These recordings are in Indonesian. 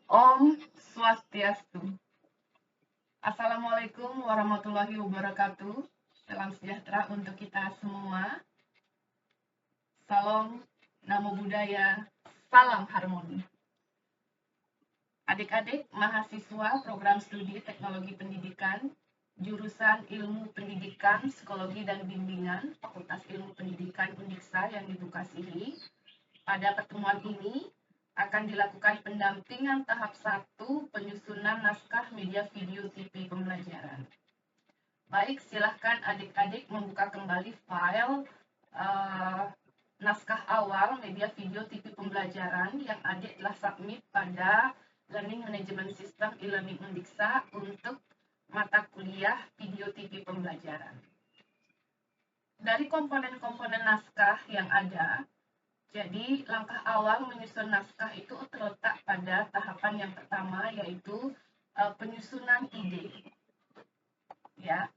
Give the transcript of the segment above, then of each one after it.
Om Swastiastu. Assalamualaikum warahmatullahi wabarakatuh. Salam sejahtera untuk kita semua. Salam, namo buddhaya, salam harmoni. Adik-adik mahasiswa program studi teknologi pendidikan, jurusan ilmu pendidikan, psikologi dan bimbingan, Fakultas Ilmu Pendidikan Undiksa yang dibuka SIHI. Pada pertemuan ini akan dilakukan pendampingan tahap 1 penyusunan naskah media video TV pembelajaran. Baik, silahkan adik-adik membuka kembali file naskah awal media video TV pembelajaran yang adik telah submit pada Learning Management System e-learning Undiksa untuk mata kuliah video TV pembelajaran. Dari komponen-komponen naskah yang ada, jadi langkah awal menyusun naskah itu terletak pada tahapan yang pertama, yaitu penyusunan ide. Ya,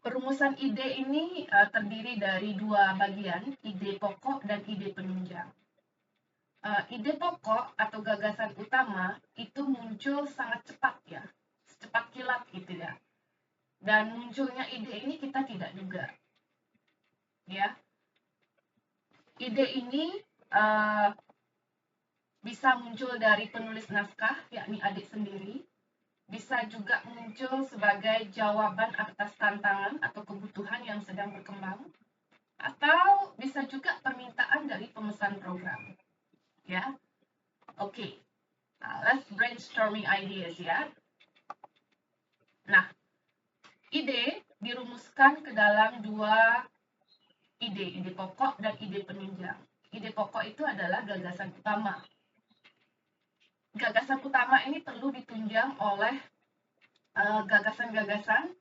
perumusan ide ini terdiri dari dua bagian, ide pokok dan ide penunjang. Ide pokok atau gagasan utama itu muncul sangat cepat ya, secepat kilat gitu ya. Dan munculnya ide ini kita tidak duga. Ya, ide ini bisa muncul dari penulis naskah, yakni adik sendiri. Bisa juga muncul sebagai jawaban atas tantangan atau kebutuhan yang sedang berkembang. Atau bisa juga permintaan dari pemesan program. Ya, oke. Let's brainstorming ideas ya. Nah, ide dirumuskan ke dalam dua ide pokok dan ide penunjang. Ide pokok itu adalah gagasan utama. Gagasan utama ini perlu ditunjang oleh gagasan-gagasan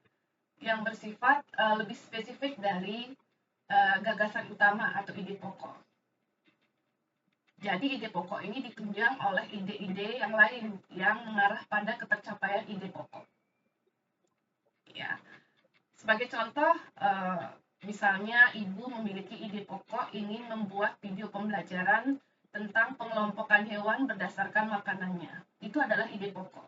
yang bersifat lebih spesifik dari gagasan utama atau ide pokok. Jadi ide pokok ini ditunjang oleh ide-ide yang lain yang mengarah pada ketercapaian ide pokok. Ya, sebagai contoh, misalnya ibu memiliki ide pokok ingin membuat video pembelajaran tentang pengelompokan hewan berdasarkan makanannya. Itu adalah ide pokok.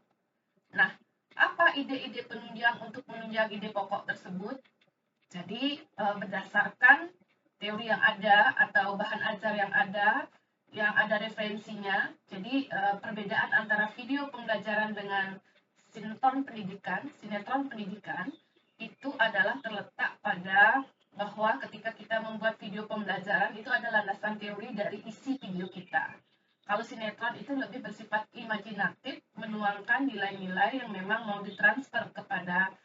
Nah, apa ide-ide penunjang untuk menunjang ide pokok tersebut? Jadi, berdasarkan teori yang ada atau bahan ajar yang ada referensinya. Jadi, perbedaan antara video pembelajaran dengan sinetron pendidikan itu adalah terletak pada bahwa ketika kita membuat video pembelajaran itu ada landasan teori dari isi video kita. Kalau sinetron itu lebih bersifat imajinatif, menuangkan nilai-nilai yang memang mau ditransfer kepada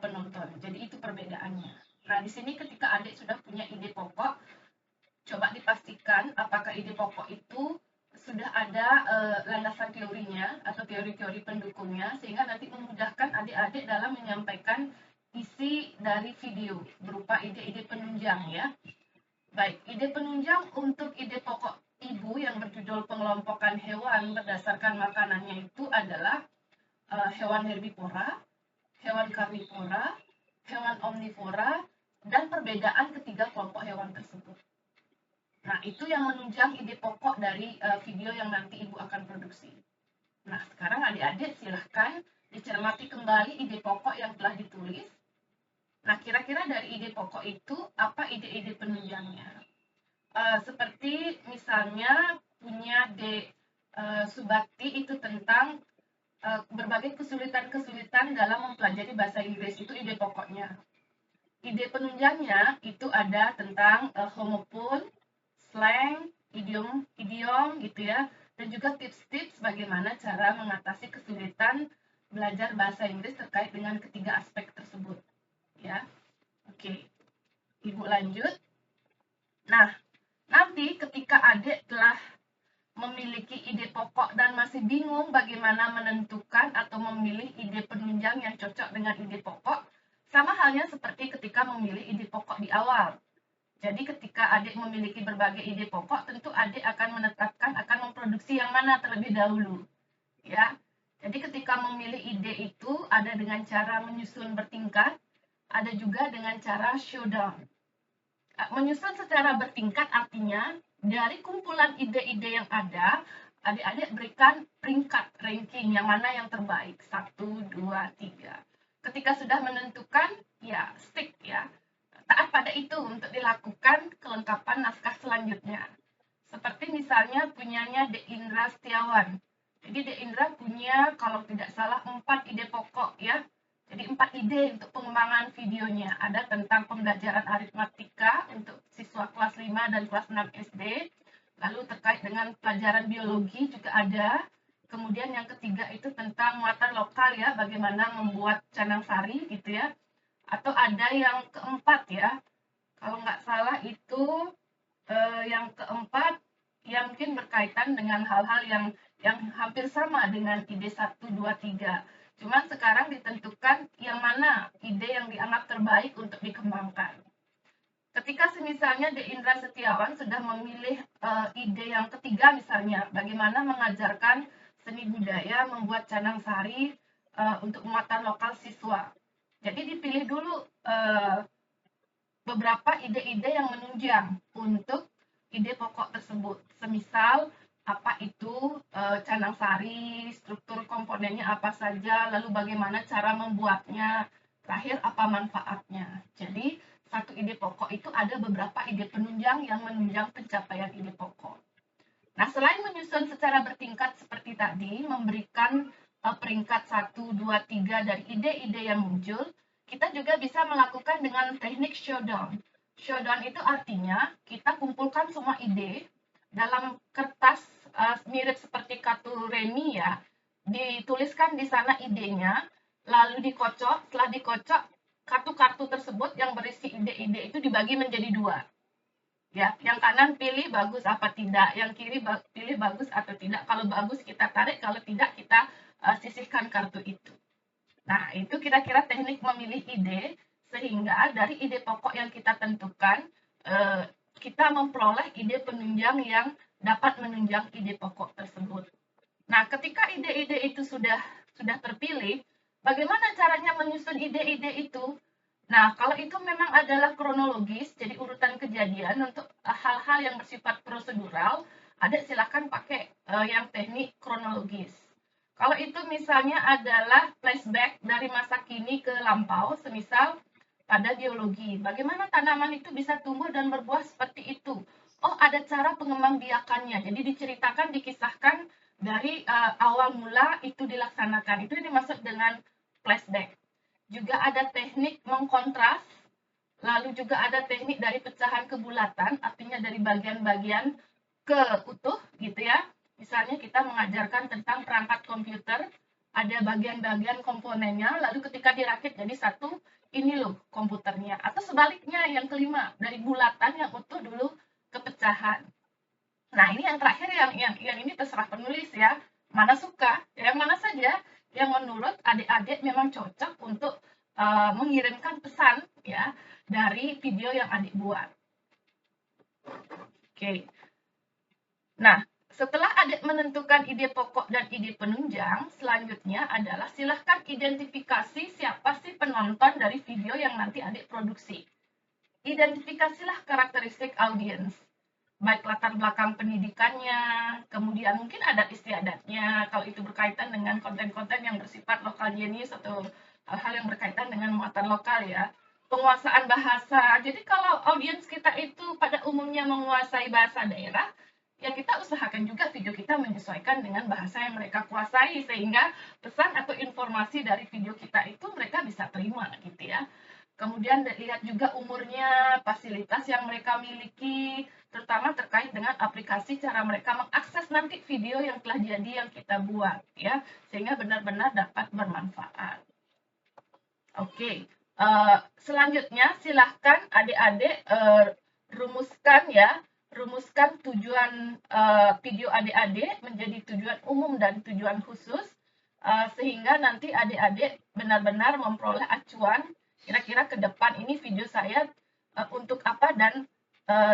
penonton. Jadi itu perbedaannya. Nah, di sini ketika adik sudah punya ide pokok, coba dipastikan apakah ide pokok itu sudah ada landasan teorinya atau teori-teori pendukungnya, sehingga nanti memudahkan adik-adik dalam menyampaikan isi dari video berupa ide-ide penunjang ya. Baik, ide penunjang untuk ide pokok ibu yang berjudul pengelompokan hewan berdasarkan makanannya itu adalah hewan herbivora, hewan karnivora, hewan omnivora, dan perbedaan ketiga kelompok hewan tersebut. Nah, itu yang menunjang ide pokok dari video yang nanti ibu akan produksi. Nah, sekarang adik-adik silahkan dicermati kembali ide pokok yang telah ditulis. Nah, kira-kira dari ide pokok itu, apa ide-ide penunjangnya? Seperti misalnya punya Subakti itu tentang berbagai kesulitan-kesulitan dalam mempelajari bahasa Inggris, itu ide pokoknya. Ide penunjangnya itu ada tentang homopon, slang, idiom gitu ya, dan juga tips-tips bagaimana cara mengatasi kesulitan belajar bahasa Inggris terkait dengan ketiga aspek tersebut. Ya, oke. Ibu lanjut. Nah, nanti ketika adik telah memiliki ide pokok dan masih bingung bagaimana menentukan atau memilih ide penunjang yang cocok dengan ide pokok, sama halnya seperti ketika memilih ide pokok di awal. Jadi ketika adik memiliki berbagai ide pokok, tentu adik akan menetapkan akan memproduksi yang mana terlebih dahulu. Ya. Jadi ketika memilih ide itu ada dengan cara menyusun bertingkat, ada juga dengan cara showdown. Menyusun secara bertingkat artinya dari kumpulan ide-ide yang ada adik-adik berikan peringkat ranking yang mana yang terbaik, 1, 2, 3. Ketika sudah menentukan, ya stick ya, taat pada itu untuk dilakukan kelengkapan naskah selanjutnya. Seperti misalnya punyanya De Indra Setiawan. Jadi De Indra punya kalau tidak salah 4 ide pokok ya. Jadi 4 ide untuk pengembangan videonya. Ada tentang pembelajaran aritmatika untuk siswa kelas 5 dan kelas 6 SD. Lalu terkait dengan pelajaran biologi juga ada. Kemudian yang ketiga itu tentang muatan lokal ya, bagaimana membuat canang sari gitu ya. Atau ada yang keempat ya, kalau nggak salah itu yang keempat yang mungkin berkaitan dengan hal-hal yang hampir sama dengan ide 1, 2, 3. Cuman sekarang ditentukan yang mana ide yang dianggap terbaik untuk dikembangkan. Ketika misalnya De Indra Setiawan sudah memilih ide yang ketiga misalnya, bagaimana mengajarkan seni budaya membuat canang sari untuk muatan lokal siswa. Jadi dipilih dulu beberapa ide-ide yang menunjang untuk ide pokok tersebut. Semisal apa itu canang sari, struktur komponennya apa saja, lalu bagaimana cara membuatnya, terakhir apa manfaatnya. Jadi satu ide pokok itu ada beberapa ide penunjang yang menunjang pencapaian ide pokok. Nah, selain menyusun secara bertingkat seperti tadi, memberikan peringkat 1, 2, 3 dari ide-ide yang muncul, kita juga bisa melakukan dengan teknik showdown. Showdown itu artinya kita kumpulkan semua ide dalam kertas mirip seperti kartu remi ya, dituliskan di sana idenya, lalu dikocok, setelah dikocok, kartu-kartu tersebut yang berisi ide-ide itu dibagi menjadi 2. Ya, yang kanan pilih bagus apa tidak, yang kiri pilih bagus atau tidak. Kalau bagus kita tarik, kalau tidak kita sisihkan kartu itu. Nah, itu kira-kira teknik memilih ide, sehingga dari ide pokok yang kita tentukan, kita memperoleh ide penunjang yang dapat menunjang ide pokok tersebut. Nah, ketika ide-ide itu sudah terpilih, bagaimana caranya menyusun ide-ide itu? Nah, kalau itu memang adalah kronologis, jadi urutan kejadian untuk hal-hal yang bersifat prosedural, ada silakan pakai yang teknik kronologis. Kalau itu misalnya adalah flashback dari masa kini ke lampau, semisal pada biologi. Bagaimana tanaman itu bisa tumbuh dan berbuah seperti itu? Oh, ada cara pengembangbiakannya. Jadi diceritakan, dikisahkan dari awal mula itu dilaksanakan. Itu dimaksud dengan flashback. Juga ada teknik mengkontras, lalu juga ada teknik dari pecahan kebulatan, artinya dari bagian-bagian ke utuh gitu ya. Misalnya kita mengajarkan tentang perangkat komputer, ada bagian-bagian komponennya, lalu ketika dirakit jadi satu, ini loh komputernya. Atau sebaliknya yang kelima, dari bulatan yang utuh dulu ke pecahan. Nah, ini yang terakhir yang ini terserah penulis ya. Mana suka, yang mana saja yang menurut adik-adik memang cocok untuk mengirimkan pesan ya dari video yang adik buat. Oke. Nah, setelah adik menentukan ide pokok dan ide penunjang, selanjutnya adalah silahkan identifikasi siapa sih penonton dari video yang nanti adik produksi. Identifikasilah karakteristik audiens, baik latar belakang pendidikannya, kemudian mungkin adat istiadatnya, kalau itu berkaitan dengan konten-konten yang bersifat lokal genius atau hal-hal yang berkaitan dengan muatan lokal ya. Penguasaan bahasa, jadi kalau audiens kita itu pada umumnya menguasai bahasa daerah, ya kita usahakan juga video kita menyesuaikan dengan bahasa yang mereka kuasai, sehingga pesan atau informasi dari video kita itu mereka bisa terima gitu ya. Kemudian lihat juga umurnya, fasilitas yang mereka miliki, terutama terkait dengan aplikasi cara mereka mengakses nanti video yang telah jadi yang kita buat ya, sehingga benar-benar dapat bermanfaat. Oke, selanjutnya silahkan adik-adik rumuskan ya, rumuskan tujuan video adik-adik menjadi tujuan umum dan tujuan khusus, sehingga nanti adik-adik benar-benar memperoleh acuan kira-kira ke depan ini video saya untuk apa, dan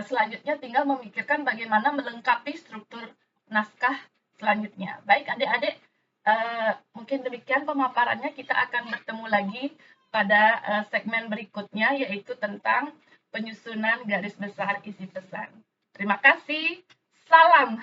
selanjutnya tinggal memikirkan bagaimana melengkapi struktur naskah selanjutnya. Baik adik-adik, mungkin demikian pemaparannya. Kita akan bertemu lagi pada segmen berikutnya, yaitu tentang penyusunan garis besar isi pesan. Terima kasih. Salam.